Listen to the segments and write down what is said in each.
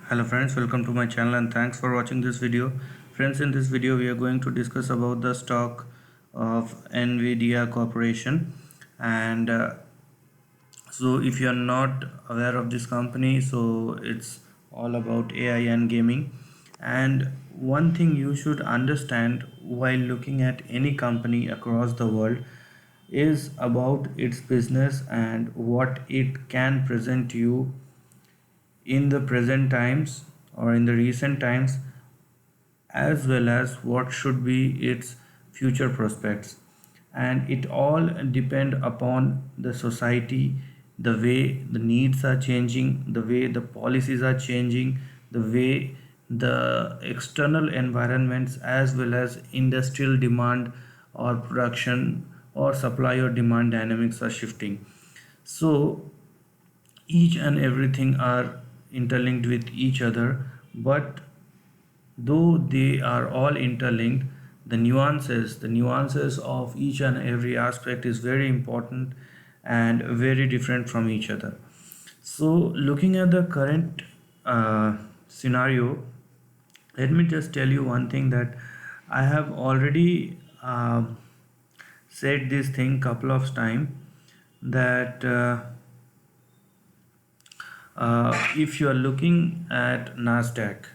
Hello friends, welcome to my channel and thanks for watching this video. Friends, in this video we are going to discuss about the stock of Nvidia Corporation. And if you are not aware of this company, so it's all about AI and gaming. And one thing you should understand while looking at any company across the world is about its business and what it can present you in the present times or in the recent times, as well as what should be its future prospects. And it all depend upon the society, the way the needs are changing, the way the policies are changing, the way the external environments as well as industrial demand or production or supply or demand dynamics are shifting. So each and everything are interlinked with each other, but though they are all interlinked, the nuances of each and every aspect is very important and very different from each other. So looking at the current scenario, let me just tell you one thing that I have already said this thing couple of times, that if you are looking at Nasdaq,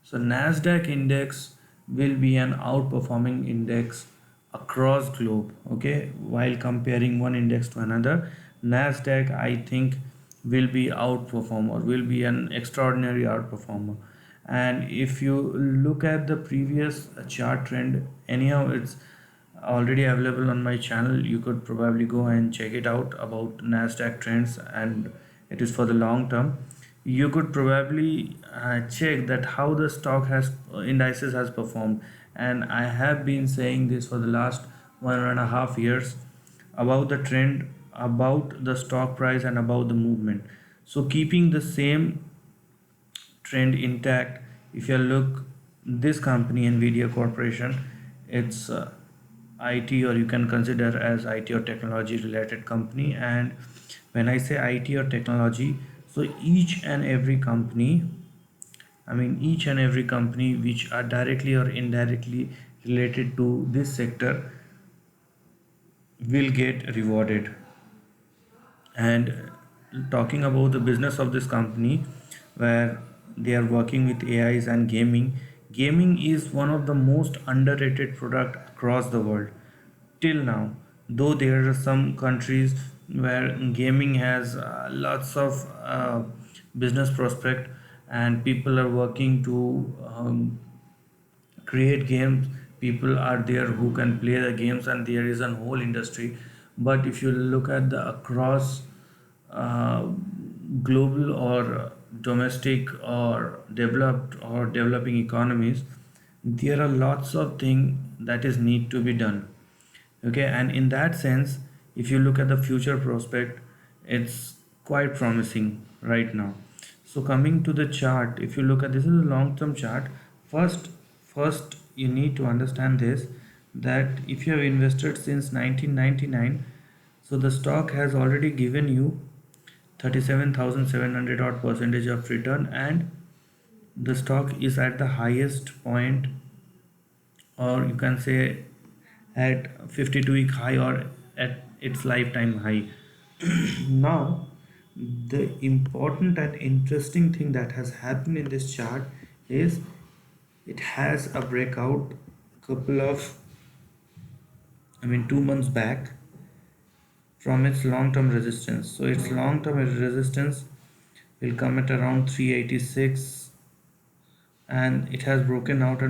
so Nasdaq index will be an outperforming index across globe. Okay, while comparing one index to another, Nasdaq I think will be outperformer, will be an extraordinary outperformer. And if you look at the previous chart trend, anyhow, it's already available on my channel. You could probably go and check it out about Nasdaq trends, and it is for the long term. You could probably check that how the stock has indices has performed, and I have been saying this for the last 1.5 years about the trend, about the stock price, and about the movement. So keeping the same trend intact, if you look this company Nvidia Corporation, it's IT, or you can consider as IT or technology related company. And when I say IT or technology, so each and every company which are directly or indirectly related to this sector will get rewarded. And talking about the business of this company, where they are working with AIs and gaming is one of the most underrated product across the world till now. Though there are some countries where gaming has lots of business prospect, and people are working to create games, people are there who can play the games, and there is a whole industry. But if you look at the across uh, global or domestic or developed or developing economies, there are lots of things that is need to be done. Okay, and in that sense, if you look at the future prospect, it's quite promising right now. So coming to the chart, if you look at, this is a long term chart. First you need to understand this, that if you have invested since 1999, so the stock has already given you 37,700 odd percentage of return, and the stock is at the highest point, or you can say at 52-week high or at its lifetime high. Now, the important and interesting thing that has happened in this chart is it has a breakout couple of, 2 months back from its long-term resistance. So its long-term resistance will come at around 386, and it has broken out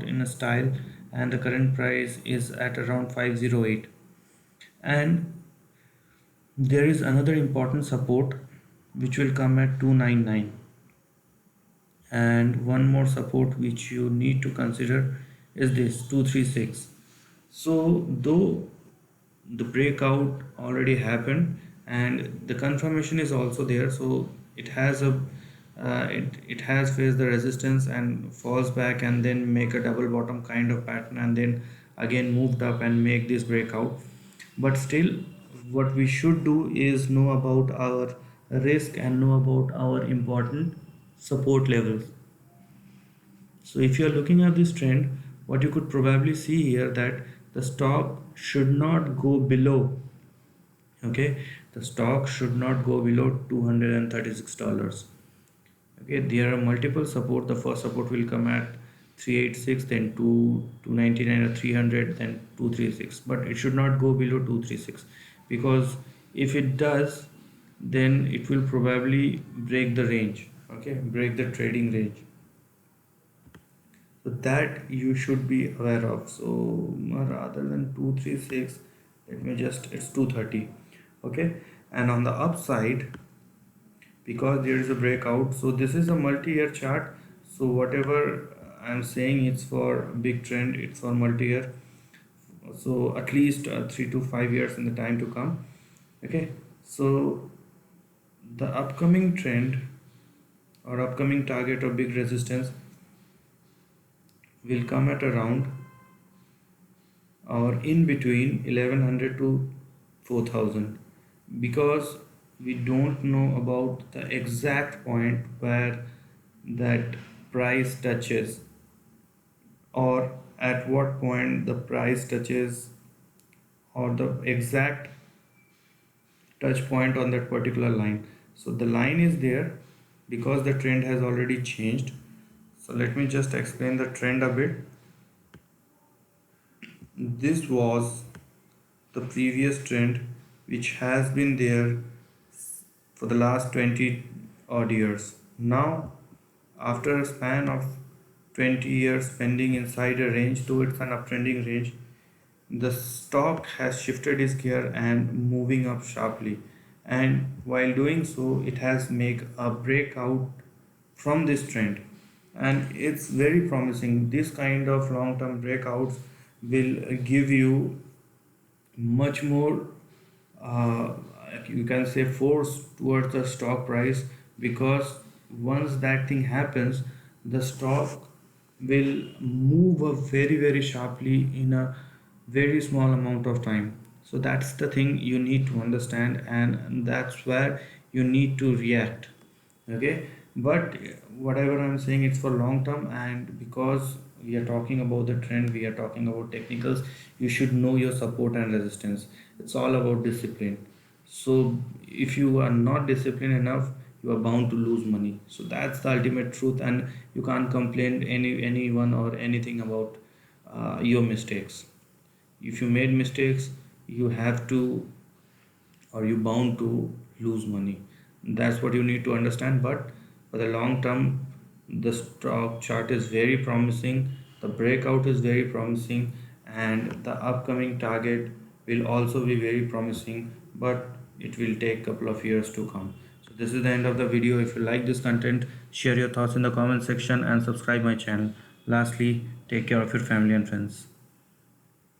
in a style, and the current price is at around 508. And there is another important support which will come at 299, and one more support which you need to consider is this 236. So though the breakout already happened and the confirmation is also there, so it has it has faced the resistance and falls back and then make a double bottom kind of pattern, and then again moved up and make this breakout. But still, what we should do is know about our risk and know about our important support levels. So if you are looking at this trend, what you could probably see here that the stock should not go below, okay, the stock should not go below $236. Okay, there are multiple support. The first support will come at 386, then 299 or 300, then 236, but it should not go below 236, because if it does, then it will probably break the range, okay, break the trading range. So that you should be aware of. So rather than 236, let me just, it's 230. Okay, and on the upside, because there is a breakout, so this is a multi-year chart. So whatever I'm saying, it's for big trend, it's for multi-year, so at least 3 to 5 years in the time to come. Okay, so the upcoming trend or upcoming target or big resistance will come at around or in between 1100 to 4000, because we don't know about the exact point where that price touches, or at what point the price touches, or the exact touch point on that particular line. So the line is there because the trend has already changed. So let me just explain the trend a bit. This was the previous trend which has been there for the last 20 odd years. Now, after a span of 20 years spending inside a range towards an uptrending range, the stock has shifted its gear and moving up sharply. And while doing so, it has made a breakout from this trend. And it's very promising. This kind of long-term breakouts will give you much more, uh, you can say, force towards the stock price, because once that thing happens, the stock will move up very sharply in a very small amount of time. So that's the thing you need to understand, and that's where you need to react. Okay, but whatever I'm saying, it's for long term, and because we are talking about the trend, we are talking about technicals, you should know your support and resistance. It's all about discipline. So if you are not disciplined enough, you are bound to lose money. So that's the ultimate truth, and you can't complain anyone or anything about your mistakes. If you made mistakes, you have to, or you bound to lose money. That's what you need to understand. But for the long term, the stock chart is very promising, the breakout is very promising, and the upcoming target will also be very promising, but it will take a couple of years to come. So this is the end of the video. If you like this content, share your thoughts in the comment section and subscribe my channel. Lastly, take care of your family and friends.